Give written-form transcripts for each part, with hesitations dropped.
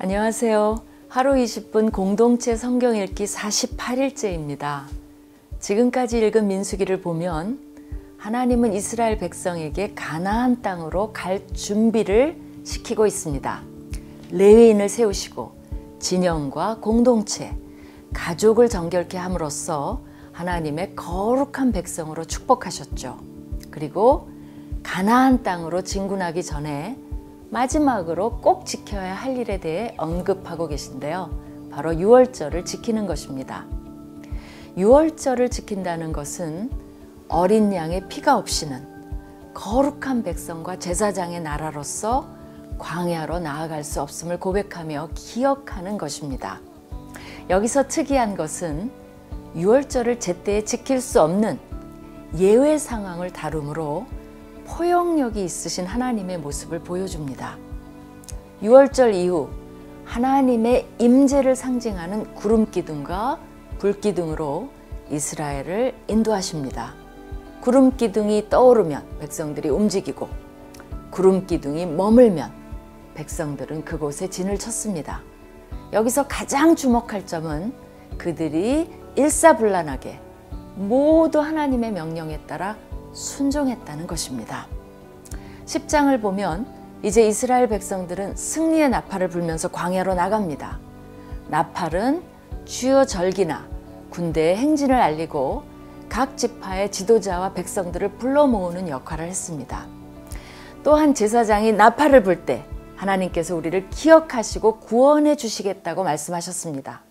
안녕하세요. 하루 20분 공동체 성경 읽기 48일째입니다. 지금까지 읽은 민수기를 보면 하나님은 이스라엘 백성에게 가나안 땅으로 갈 준비를 시키고 있습니다. 레위인을 세우시고 진영과 공동체, 가족을 정결케 함으로써 하나님의 거룩한 백성으로 축복하셨죠. 그리고 가나안 땅으로 진군하기 전에 마지막으로 꼭 지켜야 할 일에 대해 언급하고 계신데요. 바로 유월절을 지키는 것입니다. 유월절을 지킨다는 것은 어린 양의 피가 없이는 거룩한 백성과 제사장의 나라로서 광야로 나아갈 수 없음을 고백하며 기억하는 것입니다. 여기서 특이한 것은 유월절을 제때에 지킬 수 없는 예외 상황을 다루므로 포용력이 있으신 하나님의 모습을 보여줍니다. 유월절 이후 하나님의 임재를 상징하는 구름기둥과 불기둥으로 이스라엘을 인도하십니다. 구름기둥이 떠오르면 백성들이 움직이고 구름기둥이 머물면 백성들은 그곳에 진을 쳤습니다. 여기서 가장 주목할 점은 그들이 일사불란하게 모두 하나님의 명령에 따라 순종했다는 것입니다. 10장을 보면 이제 이스라엘 백성들은 승리의 나팔을 불면서 광야로 나갑니다. 나팔은 주요 절기나 군대의 행진을 알리고 각 지파의 지도자와 백성들을 불러 모으는 역할을 했습니다. 또한 제사장이 나팔을 불 때 하나님께서 우리를 기억하시고 구원해 주시겠다고 말씀하셨습니다.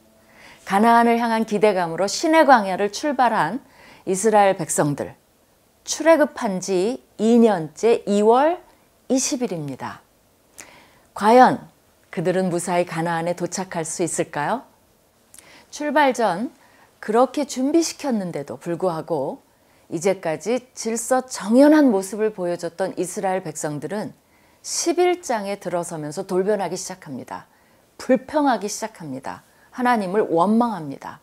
가나안을 향한 기대감으로 시내 광야를 출발한 이스라엘 백성들, 출애굽한 지 2년째 2월 20일입니다. 과연 그들은 무사히 가나안에 도착할 수 있을까요? 출발 전 그렇게 준비시켰는데도 불구하고 이제까지 질서정연한 모습을 보여줬던 이스라엘 백성들은 11장에 들어서면서 돌변하기 시작합니다. 불평하기 시작합니다. 하나님을 원망합니다.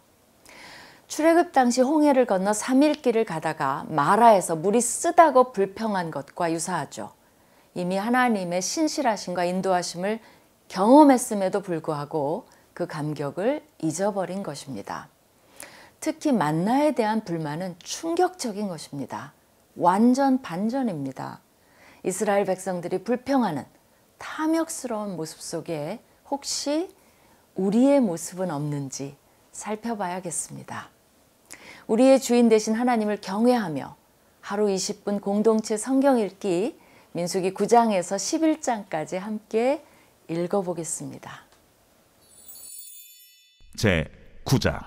출애굽 당시 홍해를 건너 3일 길을 가다가 마라에서 물이 쓰다고 불평한 것과 유사하죠. 이미 하나님의 신실하심과 인도하심을 경험했음에도 불구하고 그 감격을 잊어버린 것입니다. 특히 만나에 대한 불만은 충격적인 것입니다. 완전 반전입니다. 이스라엘 백성들이 불평하는 탐욕스러운 모습 속에 혹시 우리의 모습은 없는지 살펴봐야겠습니다. 우리의 주인 되신 하나님을 경외하며 하루 20분 공동체 성경 읽기 민수기 9장에서 11장까지 함께 읽어보겠습니다. 제 9장.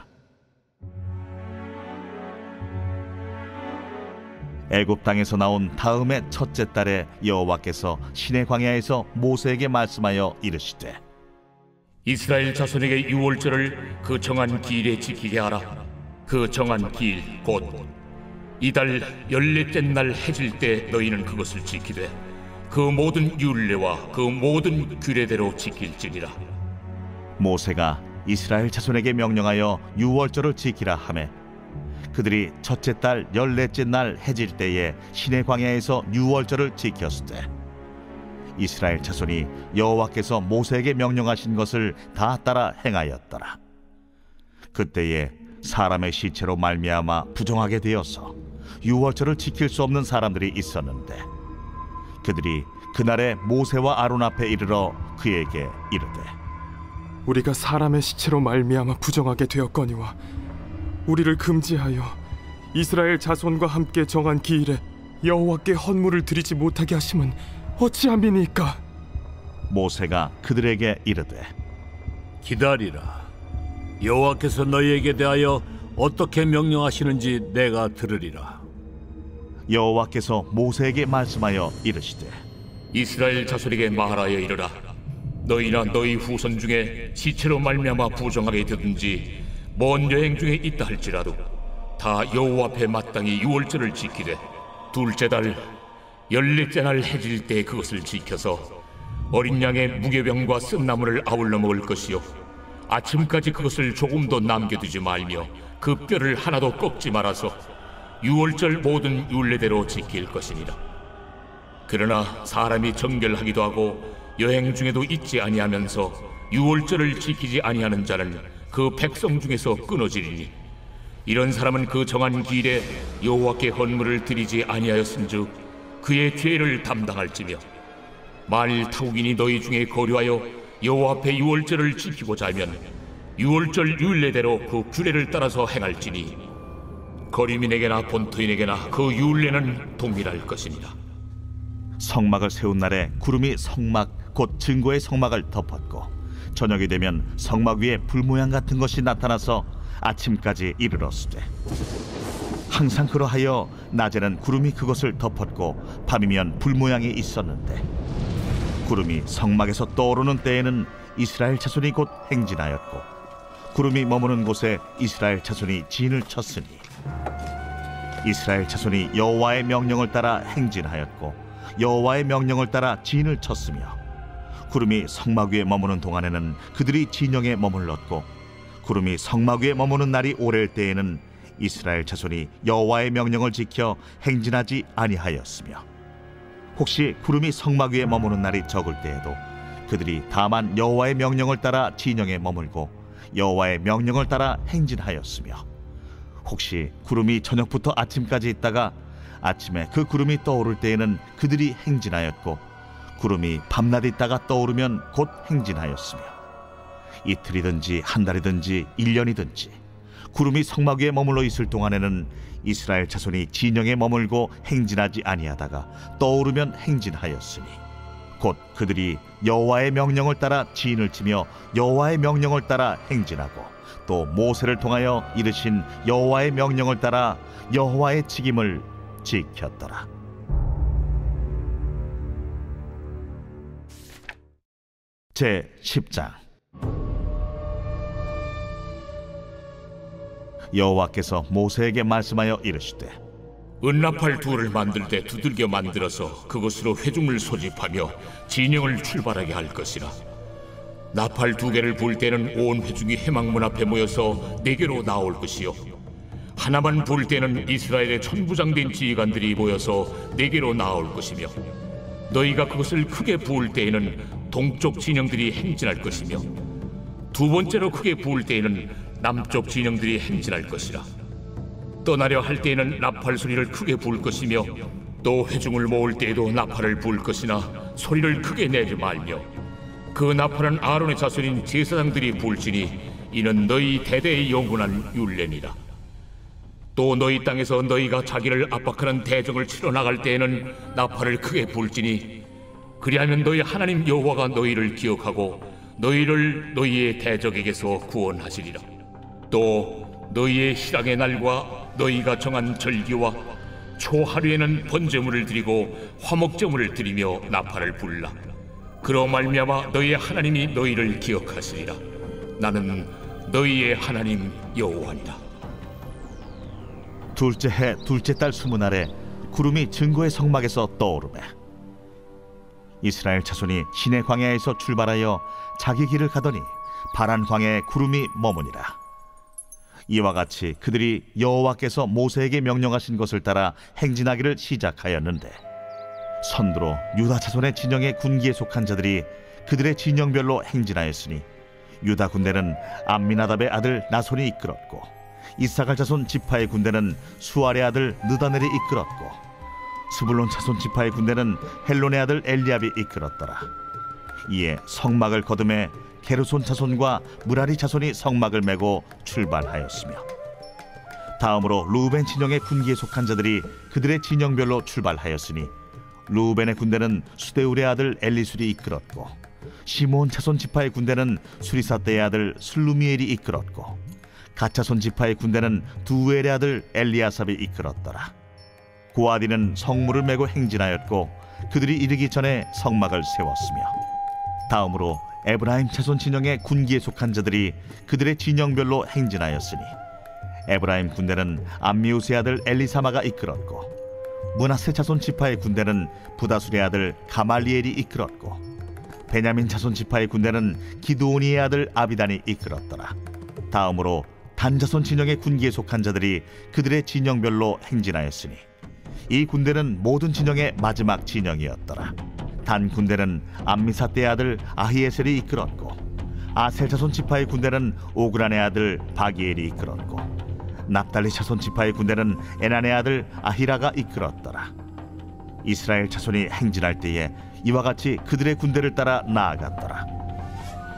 애굽 땅에서 나온 다음의 첫째 달에 여호와께서 시내 광야에서 모세에게 말씀하여 이르시되 이스라엘 자손에게 유월절을 그 정한 기일에 지키게 하라. 그 정한 기일 곧 이달 14째 날 해질 때 너희는 그것을 지키되 그 모든 율례와 그 모든 규례대로 지킬지니라. 모세가 이스라엘 자손에게 명령하여 유월절을 지키라 하매 그들이 첫째 달 14째 날 해질 때에 시내 광야에서 유월절을 지켰으되 이스라엘 자손이 여호와께서 모세에게 명령하신 것을 다 따라 행하였더라. 그때에 사람의 시체로 말미암아 부정하게 되어서 유월절을 지킬 수 없는 사람들이 있었는데 그들이 그날에 모세와 아론 앞에 이르러 그에게 이르되 우리가 사람의 시체로 말미암아 부정하게 되었거니와 우리를 금지하여 이스라엘 자손과 함께 정한 기일에 여호와께 헌물을 드리지 못하게 하심은 어찌함이니까? 모세가 그들에게 이르되 기다리라. 여호와께서 너희에게 대하여 어떻게 명령하시는지 내가 들으리라. 여호와께서 모세에게 말씀하여 이르시되 이스라엘 자손에게 말하여 이르라. 너희나 너희 후손 중에 시체로 말미암아 부정하게 되든지 먼 여행 중에 있다 할지라도 다 여호와 앞에 마땅히 유월절을 지키되 둘째 달 14째 날 해질 때 그것을 지켜서 어린 양의 무교병과 쓴나물을 아울러 먹을 것이요 아침까지 그것을 조금도 남겨두지 말며 그 뼈를 하나도 꺾지 말아서 유월절 모든 율례대로 지킬 것이니라. 그러나 사람이 정결하기도 하고 여행 중에도 잊지 아니하면서 유월절을 지키지 아니하는 자는 그 백성 중에서 끊어지리니 이런 사람은 그 정한 기일에 여호와께 헌물을 드리지 아니하였은즉 그의 죄를 담당할지며 만일 타국인이 너희 중에 거류하여 여호와 앞에 유월절을 지키고자 하면 유월절 율례대로 그 규례를 따라서 행할지니 거류민에게나 본토인에게나 그 율례는 동일할 것이니라. 성막을 세운 날에 구름이 성막 곧 증거의 성막을 덮었고 저녁이 되면 성막 위에 불 모양 같은 것이 나타나서 아침까지 이르렀으되 항상 그러하여 낮에는 구름이 그것을 덮었고 밤이면 불 모양이 있었는데 구름이 성막에서 떠오르는 때에는 이스라엘 자손이 곧 행진하였고 구름이 머무는 곳에 이스라엘 자손이 진을 쳤으니 이스라엘 자손이 여호와의 명령을 따라 행진하였고 여호와의 명령을 따라 진을 쳤으며 구름이 성막 위에 머무는 동안에는 그들이 진영에 머물렀고 구름이 성막 위에 머무는 날이 오래일 때에는 이스라엘 자손이 여호와의 명령을 지켜 행진하지 아니하였으며 혹시 구름이 성막 위에 머무는 날이 적을 때에도 그들이 다만 여호와의 명령을 따라 진영에 머물고 여호와의 명령을 따라 행진하였으며 혹시 구름이 저녁부터 아침까지 있다가 아침에 그 구름이 떠오를 때에는 그들이 행진하였고 구름이 밤낮 있다가 떠오르면 곧 행진하였으며 이틀이든지 한 달이든지 1년이든지 구름이 성막 위에 머물러 있을 동안에는 이스라엘 자손이 진영에 머물고 행진하지 아니하다가 떠오르면 행진하였으니 곧 그들이 여호와의 명령을 따라 진을 치며 여호와의 명령을 따라 행진하고 또 모세를 통하여 이르신 여호와의 명령을 따라 여호와의 책임을 지켰더라. 제 10장. 여호와께서 모세에게 말씀하여 이르시되 은나팔 둘을 만들 때 두들겨 만들어서 그것으로 회중을 소집하며 진영을 출발하게 할 것이라. 나팔 2개를 불 때는 온 회중이 회막문 앞에 모여서 내게로 나올 것이요 하나만 불 때는 이스라엘의 천부장된 지휘관들이 모여서 내게로 나올 것이며 너희가 그것을 크게 부을 때에는 동쪽 진영들이 행진할 것이며 두 번째로 크게 부을 때에는 남쪽 진영들이 행진할 것이라. 떠나려 할 때에는 나팔 소리를 크게 부을 것이며 또 회중을 모을 때에도 나팔을 부을 것이나 소리를 크게 내지 말며 그 나팔은 아론의 자손인 제사장들이 부을지니 이는 너희 대대의 영원한 율례니라. 또 너희 땅에서 너희가 자기를 압박하는 대적을 치러 나갈 때에는 나팔을 크게 부을지니 그리하면 너희 하나님 여호와가 너희를 기억하고 너희를 너희의 대적에게서 구원하시리라. 또 너희의 희락의 날과 너희가 정한 절기와 초하루에는 번제물을 드리고 화목제물을 드리며 나팔을 불라. 그로 말미암아 너희의 하나님이 너희를 기억하시리라. 나는 너희의 하나님 여호와니라. 둘째 해 둘째 달 20날에 구름이 증거의 성막에서 떠오르매 이스라엘 자손이 시내 광야에서 출발하여 자기 길을 가더니 파란 광야에 구름이 머무니라. 이와 같이 그들이 여호와께서 모세에게 명령하신 것을 따라 행진하기를 시작하였는데 선두로 유다 자손의 진영의 군기에 속한 자들이 그들의 진영별로 행진하였으니 유다 군대는 암미나답의 아들 나손이 이끌었고 이사갈 자손 지파의 군대는 수알의 아들 느다넬이 이끌었고 스불론 자손 지파의 군대는 헬론의 아들 엘리압이 이끌었더라. 이에 성막을 거두매 게르손 자손과 무라리 자손이 성막을 메고 출발하였으며 다음으로 루벤 진영의 군기에 속한 자들이 그들의 진영별로 출발하였으니 루벤의 군대는 수데울의 아들 엘리술이 이끌었고 시몬 자손 지파의 군대는 수리사떼의 아들 슬루미엘이 이끌었고 갓 자손 지파의 군대는 두엘의 아들 엘리아삽이 이끌었더라. 고아디는 성물을 메고 행진하였고 그들이 이르기 전에 성막을 세웠으며 다음으로 에브라임 자손 진영의 군기에 속한 자들이 그들의 진영별로 행진하였으니 에브라임 군대는 암미우스의 아들 엘리사마가 이끌었고 므낫세 자손 지파의 군대는 부다술의 아들 가말리엘이 이끌었고 베냐민 자손 지파의 군대는 기드오니의 아들 아비단이 이끌었더라. 다음으로 단 자손 진영의 군기에 속한 자들이 그들의 진영별로 행진하였으니 이 군대는 모든 진영의 마지막 진영이었더라. 단 군대는 암미사떼의 아들 아히에셀이 이끌었고 아셀 자손 지파의 군대는 오그란의 아들 바기엘이 이끌었고 납달리 자손 지파의 군대는 에난의 아들 아히라가 이끌었더라. 이스라엘 자손이 행진할 때에 이와 같이 그들의 군대를 따라 나아갔더라.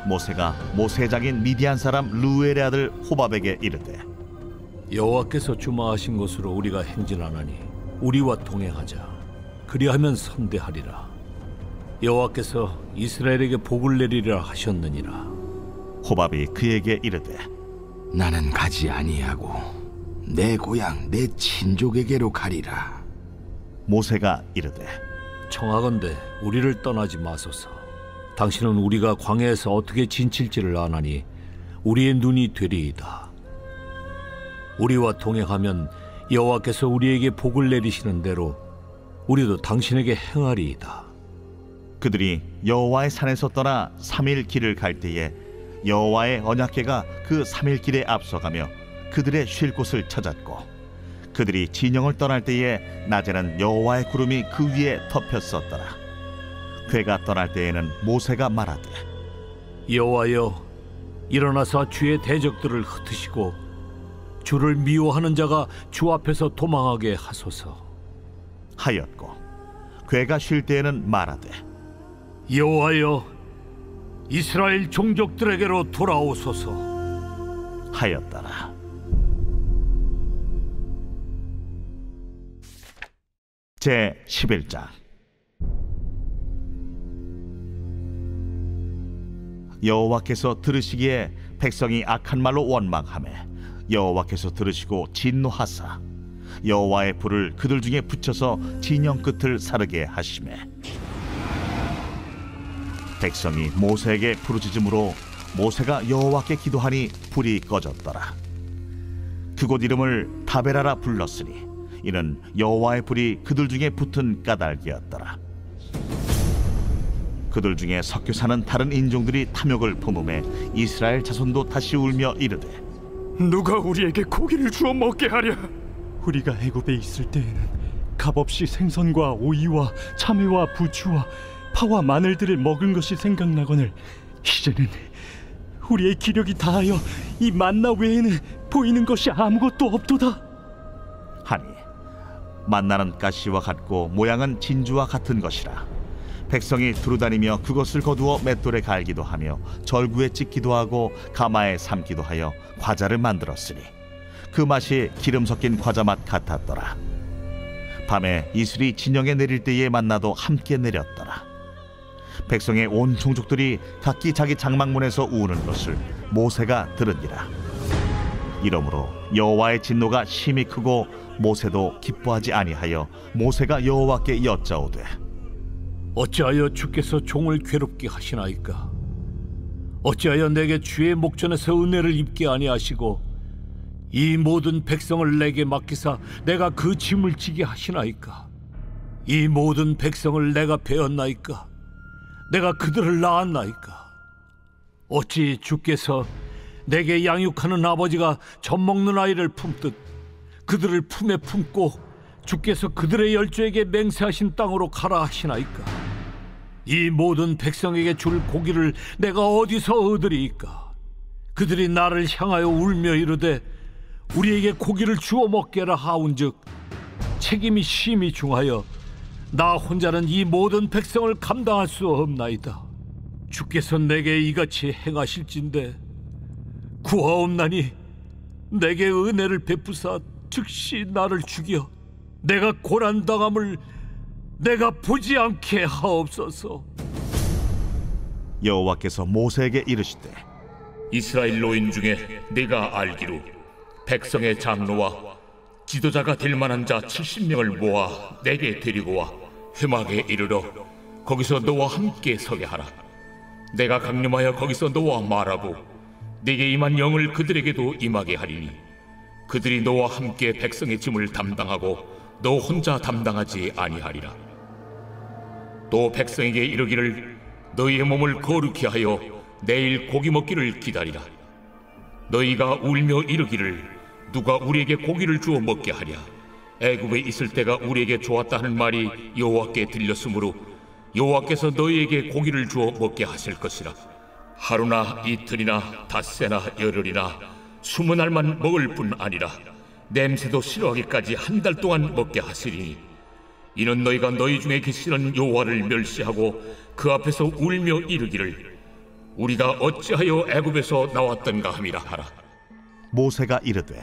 모세가 모세의 장인 미디안 사람 루엘의 아들 호밥에게 이르되 여호와께서 주마하신 곳으로 우리가 행진하나니 우리와 동행하자. 그리하면 선대하리라. 여호와께서 이스라엘에게 복을 내리리라 하셨느니라. 호밥이 그에게 이르되 나는 가지 아니하고 내 고향 내 친족에게로 가리라. 모세가 이르되 청하건대 우리를 떠나지 마소서. 당신은 우리가 광야에서 어떻게 진칠지를 아나니 우리의 눈이 되리이다. 우리와 동행하면 여호와께서 우리에게 복을 내리시는 대로 우리도 당신에게 행하리이다. 그들이 여호와의 산에서 떠나 3일 길을 갈 때에 여호와의 언약궤가 그 3일 길에 앞서가며 그들의 쉴 곳을 찾았고 그들이 진영을 떠날 때에 낮에는 여호와의 구름이 그 위에 덮였었더라. 궤가 떠날 때에는 모세가 말하되 여호와여, 일어나사 주의 대적들을 흩으시고 주를 미워하는 자가 주 앞에서 도망하게 하소서 하였고 궤가 쉴 때에는 말하되 여호와여, 이스라엘 종족들에게로 돌아오소서 하였더라. 제 11장. 여호와께서 들으시기에 백성이 악한 말로 원망하매 여호와께서 들으시고 진노하사 여호와의 불을 그들 중에 붙여서 진영 끝을 사르게 하시매 백성이 모세에게 부르짖음으로 모세가 여호와께 기도하니 불이 꺼졌더라. 그곳 이름을 다베라라 불렀으니 이는 여호와의 불이 그들 중에 붙은 까닭이었더라. 그들 중에 섞여 사는 다른 인종들이 탐욕을 품음에 이스라엘 자손도 다시 울며 이르되 누가 우리에게 고기를 주어 먹게 하랴? 우리가 애굽에 있을 때에는 값없이 생선과 오이와 참외와 부추와 파와 마늘들을 먹은 것이 생각나거늘 이제는 우리의 기력이 다하여 이 만나 외에는 보이는 것이 아무것도 없도다 하니 만나는 가시와 같고 모양은 진주와 같은 것이라. 백성이 두루다니며 그것을 거두어 맷돌에 갈기도 하며 절구에 찍기도 하고 가마에 삶기도 하여 과자를 만들었으니 그 맛이 기름 섞인 과자 맛 같았더라. 밤에 이슬이 진영에 내릴 때에 만나도 함께 내렸더라. 백성의 온 종족들이 각기 자기 장막문에서 우는 것을 모세가 들으니라. 이러므로 여호와의 진노가 심히 크고 모세도 기뻐하지 아니하여 모세가 여호와께 여짜오되 어찌하여 주께서 종을 괴롭게 하시나이까? 어찌하여 내게 주의 목전에서 은혜를 입게 아니하시고 이 모든 백성을 내게 맡기사 내가 그 짐을 지게 하시나이까? 이 모든 백성을 내가 베었나이까? 내가 그들을 낳았나이까? 어찌 주께서 내게 양육하는 아버지가 젖 먹는 아이를 품듯 그들을 품에 품고 주께서 그들의 열조에게 맹세하신 땅으로 가라 하시나이까? 이 모든 백성에게 줄 고기를 내가 어디서 얻으리이까? 그들이 나를 향하여 울며 이르되 우리에게 고기를 주어 먹게라 하온즉 책임이 심히 중하여 나 혼자는 이 모든 백성을 감당할 수 없나이다. 주께서 내게 이같이 행하실진대 구하옵나니 내게 은혜를 베푸사 즉시 나를 죽여 내가 고난당함을 내가 보지 않게 하옵소서. 여호와께서 모세에게 이르시되 이스라엘 노인 중에 네가 알기로 백성의 장로와 지도자가 될 만한 자 70명을 모아 내게 데리고 와 회막에 이르러 거기서 너와 함께 서게 하라. 내가 강림하여 거기서 너와 말하고 네게 임한 영을 그들에게도 임하게 하리니 그들이 너와 함께 백성의 짐을 담당하고 너 혼자 담당하지 아니하리라. 또 백성에게 이르기를 너희의 몸을 거룩히 하여 내일 고기 먹기를 기다리라. 너희가 울며 이르기를 누가 우리에게 고기를 주어 먹게 하랴? 애굽에 있을 때가 우리에게 좋았다 하는 말이 여호와께 들렸으므로 여호와께서 너희에게 고기를 주어 먹게 하실 것이라. 하루나 이틀이나 닷새나 열흘이나 20날만 먹을 뿐 아니라 냄새도 싫어하기까지 1달 동안 먹게 하시리니, 이는 너희가 너희 중에 계시는 여호와를 멸시하고 그 앞에서 울며 이르기를 우리가 어찌하여 애굽에서 나왔던가 함이라 하라. 모세가 이르되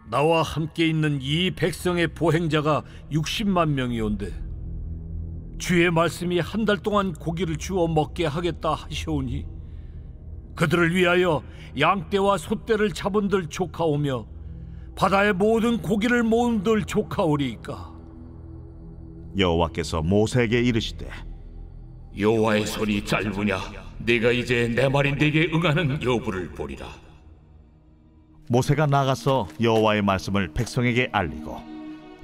나와 함께 있는 이 백성의 보행자가 60만 명이온데 주의 말씀이 1달 동안 고기를 주어 먹게 하겠다 하시오니 그들을 위하여 양떼와 소떼를 잡은들 조카오며 바다의 모든 고기를 모은들 조카오리이까. 여호와께서 모세에게 이르시되 여호와의 손이 짧으냐? 네가 이제 내 말이 네게 응하는 여부를 보리라. 모세가 나가서 여호와의 말씀을 백성에게 알리고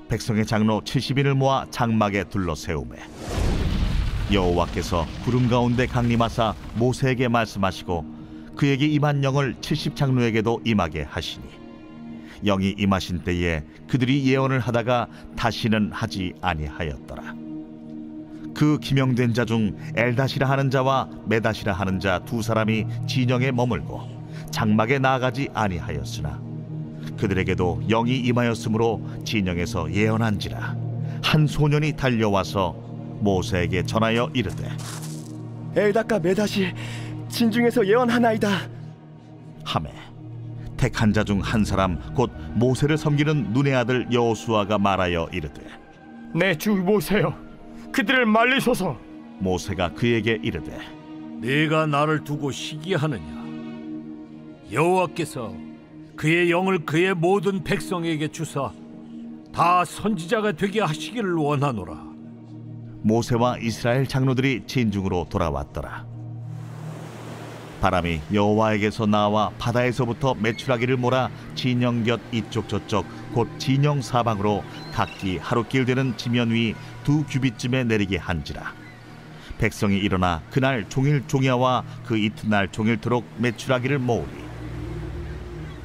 백성의 장로 70인을 모아 장막에 둘러 세우매 여호와께서 구름 가운데 강림하사 모세에게 말씀하시고 그에게 임한 영을 70장로에게도 임하게 하시니 영이 임하신 때에 그들이 예언을 하다가 다시는 하지 아니하였더라. 그 기명된 자 중 엘다시라 하는 자와 메다시라 하는 자 2사람이 진영에 머물고 장막에 나아가지 아니하였으나 그들에게도 영이 임하였으므로 진영에서 예언한지라. 한 소년이 달려와서 모세에게 전하여 이르되 엘다가 메다시 진중에서 예언하나이다 하매 택한 자 중 한 사람 곧 모세를 섬기는 눈의 아들 여호수아가 말하여 이르되 내 주 모세여, 그들을 말리소서. 모세가 그에게 이르되 네가 나를 두고 시기하느냐? 여호와께서 그의 영을 그의 모든 백성에게 주사 다 선지자가 되게 하시기를 원하노라. 모세와 이스라엘 장로들이 진중으로 돌아왔더라. 바람이 여호와에게서 나와 바다에서부터 메추라기를 몰아 진영 곁 이쪽 저쪽 곧 진영 사방으로 각기 하루길 되는 지면 위 2규빗쯤에 내리게 한지라. 백성이 일어나 그날 종일 종야와 그 이튿날 종일토록 메추라기를 모으리.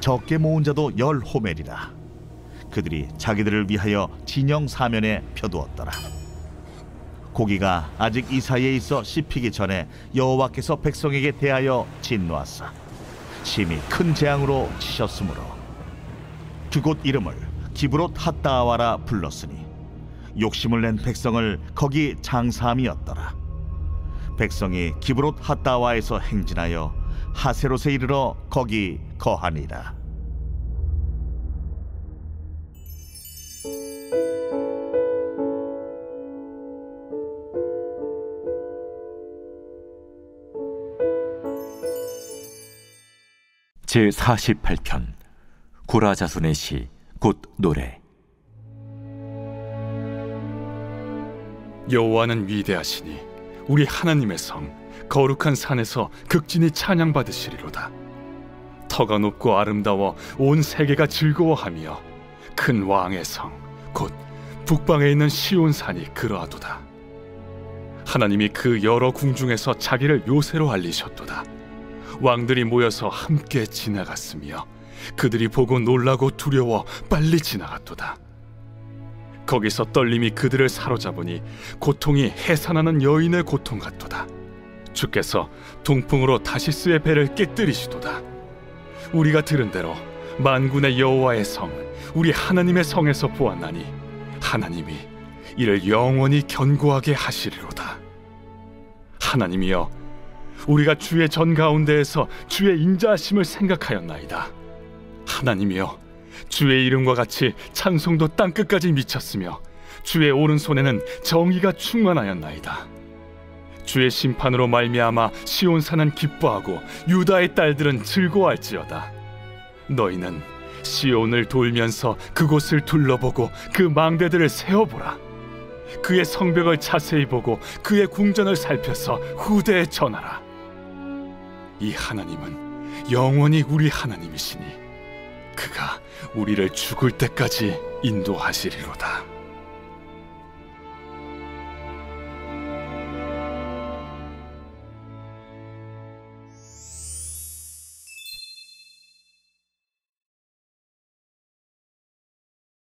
적게 모은 자도 10호멜이라. 그들이 자기들을 위하여 진영 사면에 펴두었더라. 고기가 아직 이 사이에 있어 씹히기 전에 여호와께서 백성에게 대하여 진노하사 심히 큰 재앙으로 치셨으므로 그곳 이름을 기브롯 핫다아와라 불렀으니 욕심을 낸 백성을 거기 장사함이었더라. 백성이 기브롯 핫다아와에서 행진하여 하세롯에 이르러 거기 거하니라. 제48편 고라 자손의 시 곧 노래. 여호와는 위대하시니 우리 하나님의 성 거룩한 산에서 극진히 찬양받으시리로다. 터가 높고 아름다워 온 세계가 즐거워하며 큰 왕의 성 곧 북방에 있는 시온산이 그러하도다. 하나님이 그 여러 궁중에서 자기를 요새로 알리셨도다. 왕들이 모여서 함께 지나갔으며 그들이 보고 놀라고 두려워 빨리 지나갔도다. 거기서 떨림이 그들을 사로잡으니 고통이 해산하는 여인의 고통 같도다. 주께서 동풍으로 다시스의 배를 깨뜨리시도다. 우리가 들은 대로 만군의 여호와의 성 우리 하나님의 성에서 보았나니 하나님이 이를 영원히 견고하게 하시리로다. 하나님이여, 우리가 주의 전 가운데에서 주의 인자하심을 생각하였나이다. 하나님이여, 주의 이름과 같이 찬송도 땅끝까지 미쳤으며 주의 오른손에는 정의가 충만하였나이다. 주의 심판으로 말미암아 시온산은 기뻐하고 유다의 딸들은 즐거워할지어다. 너희는 시온을 돌면서 그곳을 둘러보고 그 망대들을 세어보라. 그의 성벽을 자세히 보고 그의 궁전을 살펴서 후대에 전하라. 이 하나님은 영원히 우리 하나님이시니 그가 우리를 죽을 때까지 인도하시리로다.